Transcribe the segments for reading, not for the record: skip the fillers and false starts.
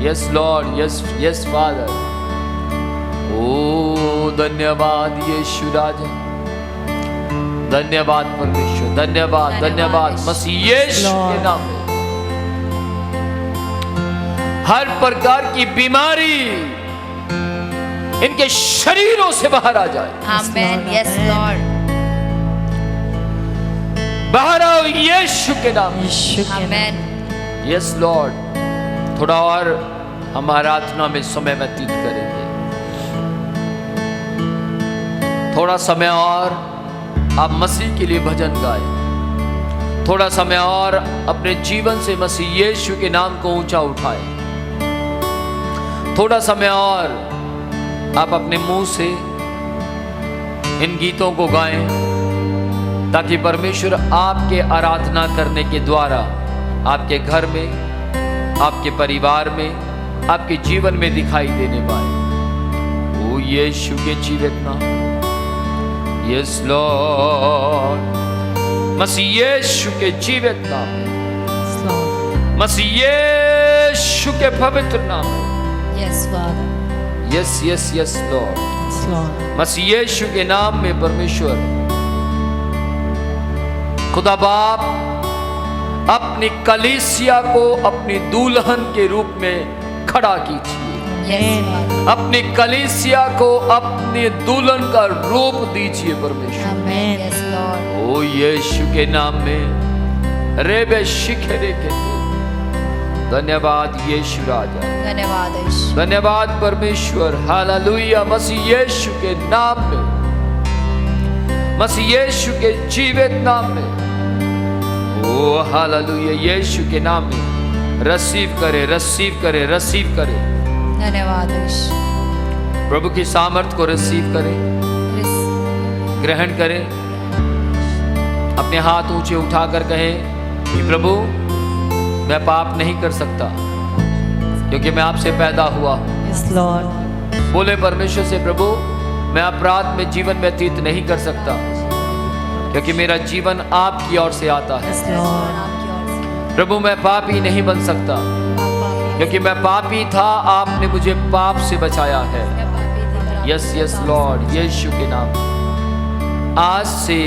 Yes lord, yes yes father. ओ धन्यवाद यीशु राजा, धन्यवाद परमेश्वर, धन्यवाद धन्यवाद मसीह यीशु के नाम में। हर प्रकार की बीमारी इनके शरीरों से बाहर आ जाए। आमेन, यस लॉर्ड, बाहर आओ यीशु के नाम में। आमेन, यस लॉर्ड। थोड़ा और हम आराधना में समय व्यतीत करेंगे, थोड़ा समय और आप मसीह के लिए भजन गाएं, थोड़ा समय और अपने जीवन से मसीह यीशु के नाम को ऊंचा उठाएं, थोड़ा समय और आप अपने मुंह से इन गीतों को गाएं, ताकि परमेश्वर आपके आराधना करने के द्वारा आपके घर में, आपके परिवार में, आपके जीवन में दिखाई देने पाए। ओ यीशु के जीवित नाम, यस लॉर्ड, मसीह यीशु के जीवित नाम, मसीह यीशु के पवित्र नाम, yes father, yes yes yes lord, Masih Yeshu के नाम में परमेश्वर खुदा बाप अपनी कलीसिया को अपनी दुल्हन के रूप में खड़ा कीजिए, अपनी कलीसिया को अपने दुल्हन का रूप दीजिए परमेश्वर। ओ यीशु के नाम में रेबे शिखरे के धन्यवाद यीशु राजा, धन्यवाद यीशु, धन्यवाद परमेश्वर। हालेलुया, मसीह यीशु के नाम में, मसीह यीशु के जीवित नाम में। ओ हालेलुया, यीशु के नाम में रिसीव करे, रिसीव करे, रिसीव करे। धन्यवाद यीशु, प्रभु की सामर्थ को रिसीव करें, ग्रहण करें। अपने हाथ ऊंचे उठाकर कहें कि प्रभु मैं पाप नहीं कर सकता, क्योंकि मैं आपसे पैदा हुआ हूँ। Yes, Lord. बोले परमेश्वर से, प्रभु मैं अपराध में जीवन व्यतीत नहीं कर सकता, क्योंकि मेरा जीवन आपकी ओर से आता है। Yes, Lord. प्रभु मैं पापी नहीं बन सकता, क्योंकि मैं पापी था, आपने मुझे पाप से बचाया है। यस यस लॉर्ड, यीशु के नाम। आज से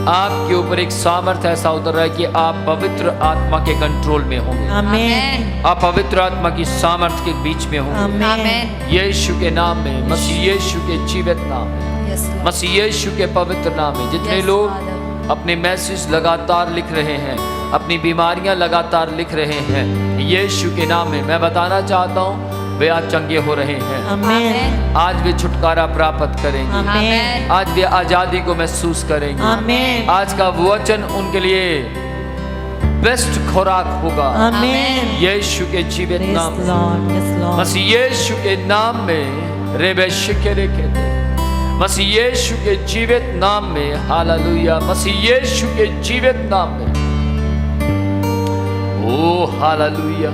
आपके ऊपर एक सामर्थ्य ऐसा उतर रहा है कि आप पवित्र आत्मा के कंट्रोल में होंगे। Amen. आप पवित्र आत्मा की सामर्थ्य के बीच में होंगे। Amen. यीशु के नाम में, मसीह यीशु के जीवित नाम में, मसीह यीशु के पवित्र नाम में। जितने लोग अपने मैसेज लगातार लिख रहे हैं, अपनी बीमारियां लगातार लिख रहे हैं, यीशु के नाम में मैं बताना चाहता हूँ, वे आज चंगे हो रहे हैं। Amen. आज वे छुटकारा प्राप्त करेंगे। Amen. आज वे आजादी को महसूस करेंगे। Amen. आज का वचन उनके लिए बेस्ट खुराक होगा। Amen. यीशु के जीवित Yes, नाम में, Lord. Yes, Lord. मसीह यीशु के नाम में, रेबे शिकेरे कहते, मसीह यीशु के जीवित नाम में। हालेलुया, मसीह यीशु के जीवित नाम में। ओ हालेलुया,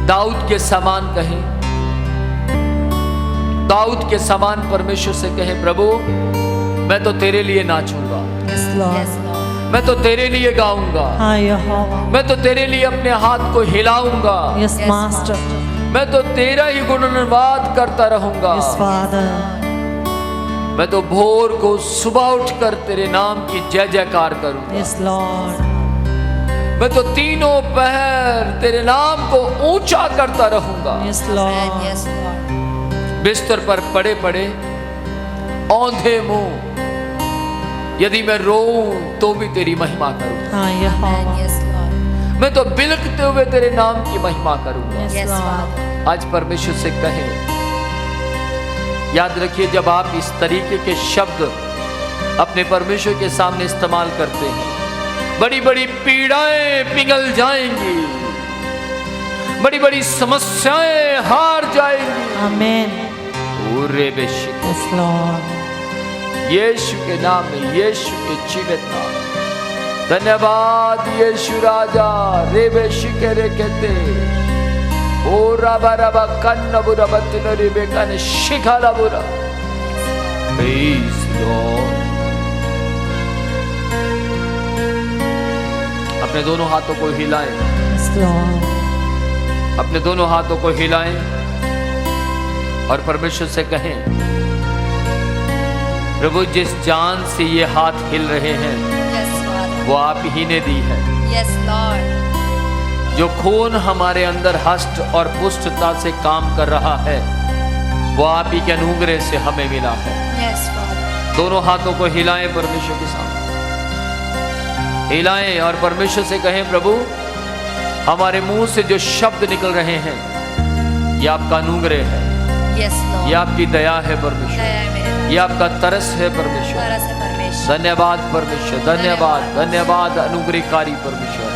दाऊद के समान कहें, दाऊद के समान परमेश्वर से कहें, प्रभु मैं तो तेरे लिए नाचूंगा, Yes, Lord. मैं तो तेरे लिए गाऊंगा, Hi, Jehovah. मैं तो तेरे लिए अपने हाथ को हिलाऊंगा, Yes, Master. मैं तो तेरा ही गुणगान करता रहूंगा। Yes, Father. मैं तो भोर को सुबह उठकर तेरे नाम की जय जयकार करूंगा। Yes, Lord. मैं तो तीनों पहर तेरे नाम को ऊंचा करता रहूंगा। Yes, Lord. यस लॉर्ड, बिस्तर पर पड़े पड़े औंधे मुंह यदि मैं रोऊं तो भी तेरी महिमा करूंगा। Hi, Jehovah. यस लॉर्ड, मैं तो बिलखते हुए तेरे नाम की महिमा करूंगा। Yes, yes Lord. फादर, आज परमेश्वर से कहें, याद रखिए जब आप इस तरीके के शब्द अपने परमेश्वर के सामने इस्तेमाल करते हैं, बड़ी बड़ी पीड़ाएं पिघल जाएंगी, बड़ी बड़ी समस्याएं हार जाएंगी। Amen. पूरे बेशक Yes, Lord. यीशु के नाम में, यीशु के जीवित नाम। धन्यवाद यीशु राजा। रेबे शिकेरे कहते, ओ रबा रबा कन्न बुरा बत्तिनो रेबे कन शिखाला बुरा। Praise Lord. अपने दोनों हाथों को हिलाएं, Yes, Lord. अपने दोनों हाथों को हिलाएं और परमेश्वर से कहें, प्रभु जिस जान से ये हाथ हिल रहे हैं Yes, Father. वो आप ही ने दी है। Yes, Lord. जो खून हमारे अंदर हष्ट और पुष्टता से काम कर रहा है वो आप ही के अनुग्रह से हमें मिला है। Yes, Father. दोनों हाथों को हिलाएं परमेश्वर के सामने, हिलाएं और परमेश्वर से कहें, प्रभु हमारे मुंह से जो शब्द निकल रहे हैं ये आपका अनुग्रह है, Yes, Lord. ये आपकी दया है परमेश्वर, दया है मेरे ये आपका तरस है परमेश्वर। तरस है परमेश्वर। धन्यवाद परमेश्वर, धन्यवाद, धन्यवाद अनुग्रहकारी परमेश्वर,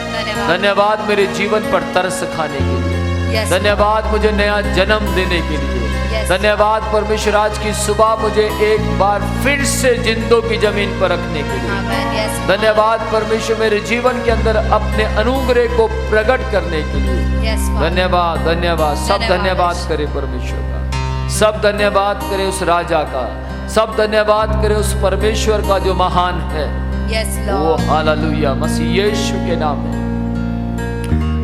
धन्यवाद मेरे जीवन पर तरस खाने के लिए, Yes, धन्यवाद मुझे नया जन्म देने के लिए, Yes. धन्यवाद परमेश्वर आज की सुबह मुझे एक बार फिर से जिंदों की जमीन पर रखने के लिए, Amen. Yes, Lord. धन्यवाद परमेश्वर मेरे जीवन के अंदर अपने अनुग्रह को प्रकट करने के लिए, Yes, Father. धन्यवाद, धन्यवाद, सब धन्यवाद। धन्यवाद करे परमेश्वर का, सब धन्यवाद करे उस राजा का, सब धन्यवाद करे उस परमेश्वर का जो महान है। Yes, ओ Lord. हालेलुया, मसीह यीशु के नाम में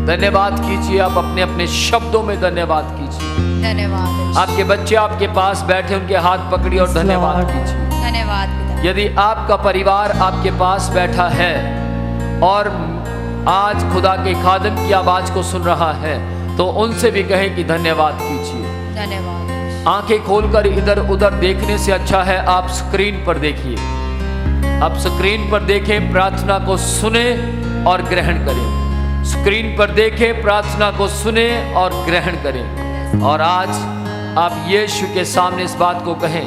धन्यवाद कीजिए। आप अपने अपने शब्दों में धन्यवाद कीजिए। धन्यवाद। आपके बच्चे आपके पास बैठे, उनके हाथ पकड़िए और धन्यवाद कीजिए। धन्यवाद पिता। यदि आपका परिवार आपके पास बैठा है और आज खुदा के खादिम की आवाज को सुन रहा है तो उनसे भी कहें कि धन्यवाद कीजिए। धन्यवाद। आंखें खोलकर इधर उधर देखने से अच्छा है आप स्क्रीन पर देखिए, आप स्क्रीन पर देखें, प्रार्थना को सुने और ग्रहण करें। स्क्रीन पर देखें, प्रार्थना को सुने और ग्रहण करें। और आज आप यीशु के सामने इस बात को कहें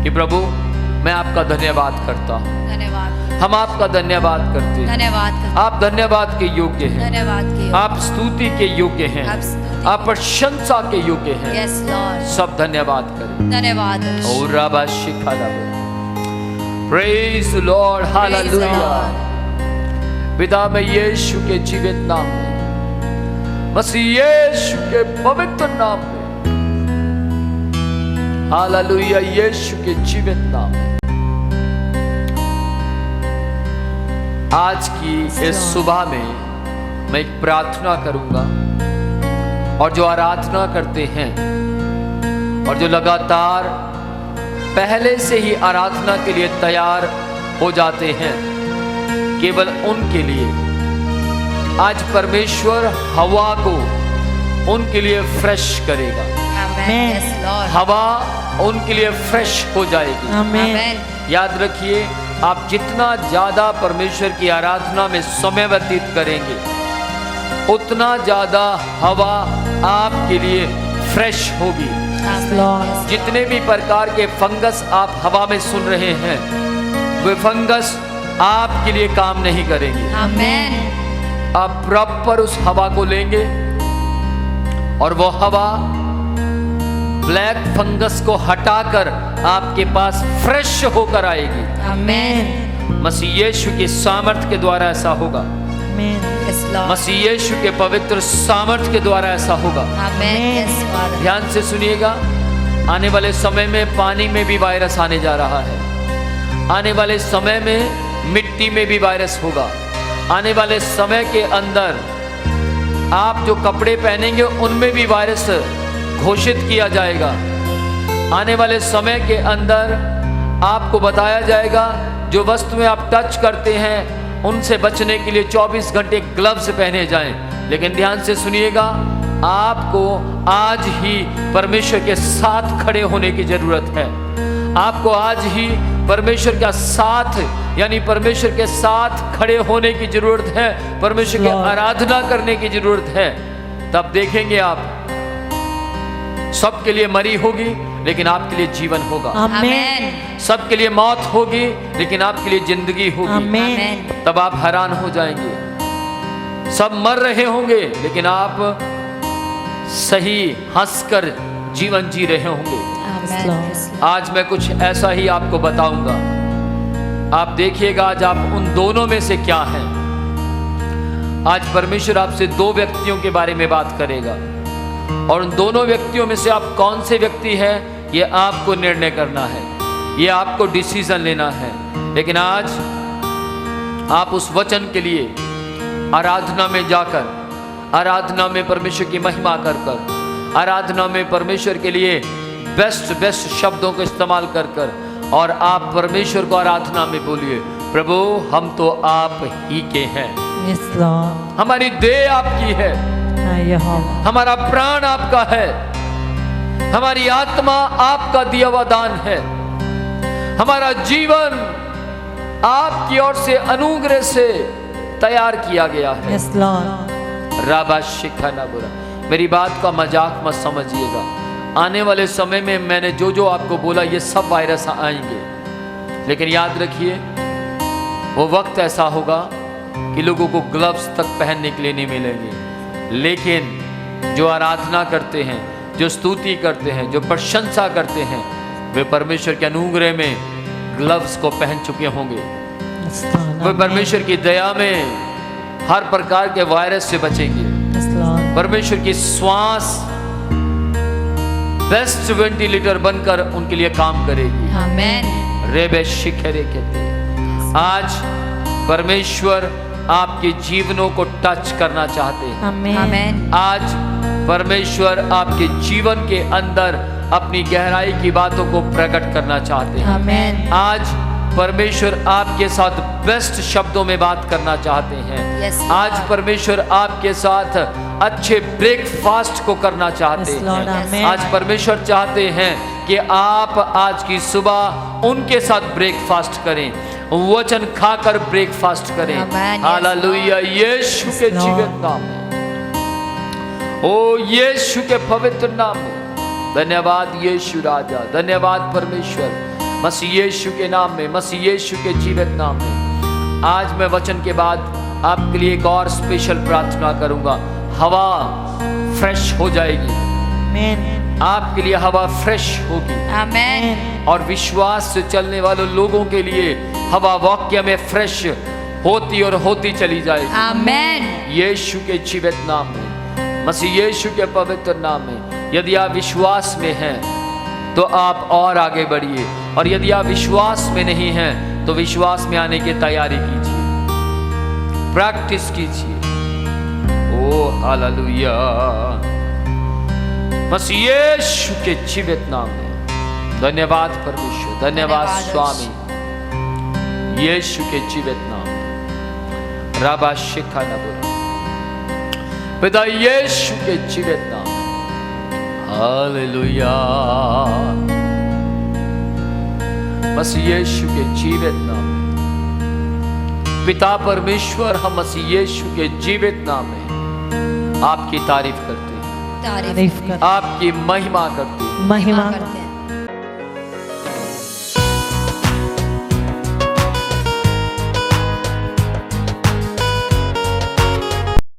कि प्रभु मैं आपका धन्यवाद करता हूँ, धन्यवाद। हम आपका धन्यवाद करते हैं। धन्यवाद। आप धन्यवाद के योग्य हैं, धन्यवाद के आप स्तुति के योग्य हैं, आप स्तुति आप प्रशंसा के योग्य हैं। Yes, Lord. सब धन्यवाद करें। धन्यवाद। और रबा शिखालाबो। Praise the Lord, hallelujah. पिता में यीशु के जीवित नाम में, मसीह यीशु के पवित्र नाम में, हालेलुया, यीशु के जीवित नाम में आज की इस सुबह में मैं एक प्रार्थना करूंगा और जो आराधना करते हैं और जो लगातार पहले से ही आराधना के लिए तैयार हो जाते हैं, केवल उनके लिए आज परमेश्वर हवा को उनके लिए फ्रेश करेगा। Amen. Yes, Lord. हवा उनके लिए फ्रेश हो जाएगी। Amen. याद रखिए, आप जितना ज्यादा परमेश्वर की आराधना में समय व्यतीत करेंगे उतना ज्यादा हवा आपके लिए फ्रेश होगी। Amen. जितने भी प्रकार के फंगस आप हवा में सुन रहे हैं वे फंगस आपके लिए काम नहीं करेंगे। Amen. आप प्रॉपर उस हवा को लेंगे और वो हवा ब्लैक फंगस को हटाकर आपके पास फ्रेश होकर आएगी। Amen. मसीह यीशु के सामर्थ्य के द्वारा ऐसा होगा। Yes, Lord. मसीह यीशु के पवित्र सामर्थ्य के द्वारा ऐसा होगा। Amen. Yes, Father. ध्यान से सुनिएगा, आने वाले समय में पानी में भी वायरस आने जा रहा है, आने वाले समय में मिट्टी में भी वायरस होगा, आने वाले समय के अंदर आप जो कपड़े पहनेंगे उनमें भी वायरस घोषित किया जाएगा। आने वाले समय के अंदर आपको बताया जाएगा जो वस्तुएं आप टच करते हैं उनसे बचने के लिए 24 घंटे ग्लव्स पहने जाएं। लेकिन ध्यान से सुनिएगा, आपको आज ही परमेश्वर के साथ खड़े होने की जरूरत है। आपको आज ही परमेश्वर का साथ यानी परमेश्वर के साथ खड़े होने की जरूरत है, परमेश्वर की आराधना करने की जरूरत है। तब देखेंगे आप सबके लिए मरी होगी लेकिन आपके लिए जीवन होगा। Amen. सबके लिए मौत होगी लेकिन आपके लिए जिंदगी होगी। Amen. तब आप हैरान हो जाएंगे। सब मर रहे होंगे लेकिन आप सही हंसकर जीवन जी रहे होंगे। Amen. आज मैं कुछ ऐसा ही आपको बताऊंगा। आप देखिएगा आज आप उन दोनों में से क्या हैं। आज परमेश्वर आपसे दो व्यक्तियों के बारे में बात करेगा और उन दोनों व्यक्तियों में से आप कौन से व्यक्ति हैं ये आपको निर्णय करना है, ये आपको डिसीजन लेना है। लेकिन आज आप उस वचन के लिए आराधना में जाकर आराधना में परमेश्वर की महिमा कर कर, आराधना में परमेश्वर के लिए बेस्ट शब्दों को इस्तेमाल कर कर, और आप परमेश्वर को आराधना में बोलिए, प्रभु हम तो आप ही के हैं, Yes, Lord. हमारी देह आपकी है, Jehovah. हमारा प्राण आपका है, हमारी आत्मा आपका दिया हुआ दान है, हमारा जीवन आपकी ओर से अनुग्रह से तैयार किया गया है। Yes, Lord. राबा शिखा ना बुरा, मेरी बात का मजाक मत समझिएगा। आने वाले समय में मैंने जो जो आपको बोला ये सब वायरस आएंगे, लेकिन याद रखिए वो वक्त ऐसा होगा कि लोगों को ग्लव्स तक पहनने के लिए नहीं मिलेंगे, लेकिन जो आराधना करते हैं, जो स्तुति करते हैं, जो प्रशंसा करते हैं, वे परमेश्वर के अनुग्रह में ग्लव्स को पहन चुके होंगे। Yes, Lord. वे परमेश्वर की दया में हर प्रकार के वायरस से बचेंगे। Yes, Lord. परमेश्वर की श्वास बेस्ट वेंटिलेटर बनकर उनके लिए काम करेगी। Amen. रेबे शिखरे कहते, आज परमेश्वर आपके जीवनों को टच करना चाहते हैं। Amen. Amen. आज परमेश्वर आपके जीवन के अंदर अपनी गहराई की बातों को प्रकट करना चाहते हैं। Amen. आज परमेश्वर आपके साथ बेस्ट शब्दों में बात करना चाहते हैं। Yes, Lord. आज परमेश्वर आपके साथ अच्छे ब्रेकफास्ट को करना चाहते Yes, Lord. हैं। Amen. आज परमेश्वर चाहते हैं कि आप आज की सुबह उनके साथ ब्रेकफास्ट करें, वचन खाकर ब्रेकफास्ट करें। Amen. Yes, हालेलुया, यीशु के Lord. जीवित नाम में, ओ यीशु के पवित्र नाम में धन्यवाद यीशु राजा, धन्यवाद परमेश्वर, मसीह यीशु के नाम में, मसीह यीशु के जीवित नाम में। आज मैं वचन के बाद आपके लिए एक और स्पेशल प्रार्थना करूंगा। हवा फ्रेश हो जाएगी, Amen. आपके लिए हवा फ्रेश होगी, Amen. और विश्वास से चलने वाले लोगों के लिए हवा वाक्य में फ्रेश होती और होती चली जाएगी। Amen. यीशु के जीवित नाम में, मसीह यीशु के पवित्र नाम में। यदि आप विश्वास में हैं तो आप और आगे बढ़िए, और यदि आप विश्वास में नहीं हैं तो विश्वास में आने की तैयारी कीजिए, प्रैक्टिस कीजिए। ओ हालेलुया, मसीह यीशु के जीवित नाम में धन्यवाद परमेश्वर, धन्यवाद धन्यवाद स्वामी, यीशु के जीवित नाम में। राबा शिखा न बुरा, पिता यीशु के जीवित नाम में। हालेलुया, मसीह यीशु के जीवित नाम में। पिता परमेश्वर, हम मसीह यीशु के जीवित नाम में आपकी तारीफ करते हैं, तारीफ तारीफ कर आपकी महिमा करते हैं, महिमा करते